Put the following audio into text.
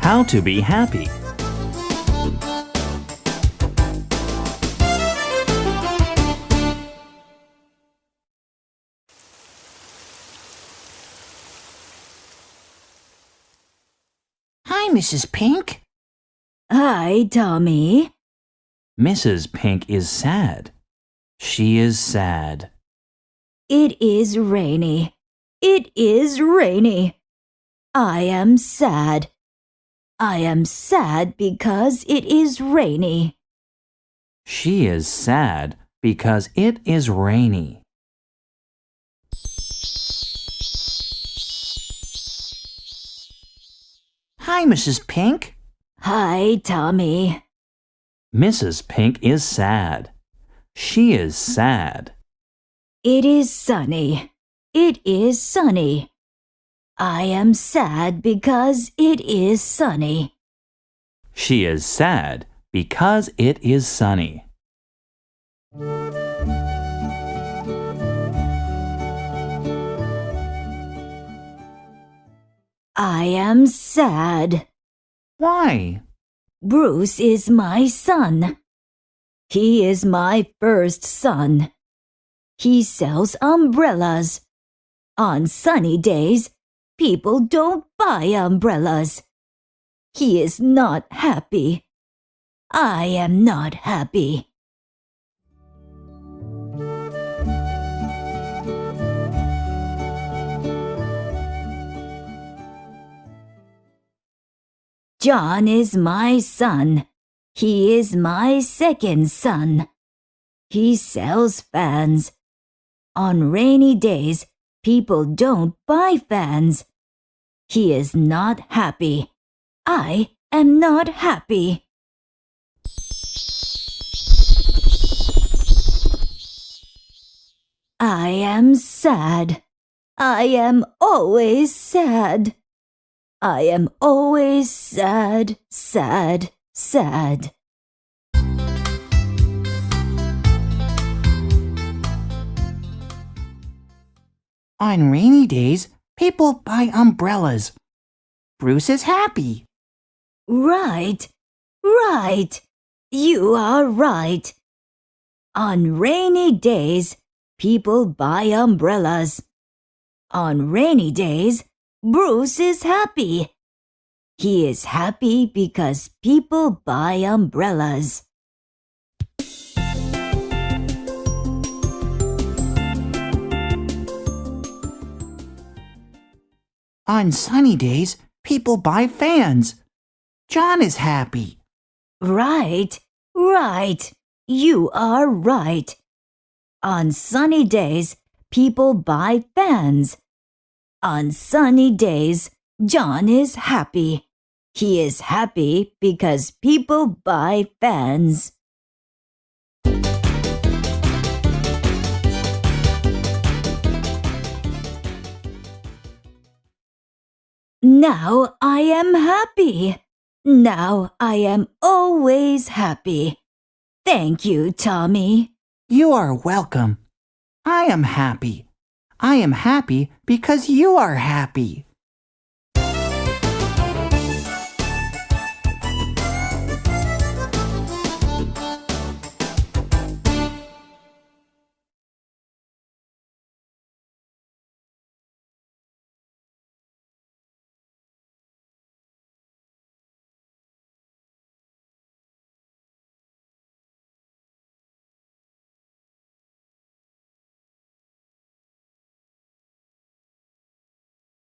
How to be happy. Hi, Mrs. Pink. Hi, Tommy. Mrs. Pink is sad. She is sad. It is rainy. It is rainy. I am sad. I am sad because it is rainy. She is sad because it is rainy. Hi, Mrs. Pink. Hi, Tommy. Mrs. Pink is sad. She is sad. It is sunny. It is sunny. I am sad because it is sunny. She is sad because it is sunny. I am sad. Why? Bruce is my son. He is my first son. He sells umbrellas. On sunny days, people don't buy umbrellas. He is not happy. I am not happy. John is my son. He is my second son. He sells fans. On rainy days, people don't buy fans. He is not happy. I am not happy. I am sad. I am always sad. I am always sad, sad, sad. On rainy days, people buy umbrellas. Bruce is happy. Right, right. You are right. On rainy days, people buy umbrellas. On rainy days, Bruce is happy. He is happy because people buy umbrellas. On sunny days, people buy fans. John is happy. Right, right. You are right. On sunny days, people buy fans. On sunny days, John is happy. He is happy because people buy fans. Now I am happy. Now I am always happy. Thank you, Tommy. You are welcome. I am happy. I am happy because you are happy.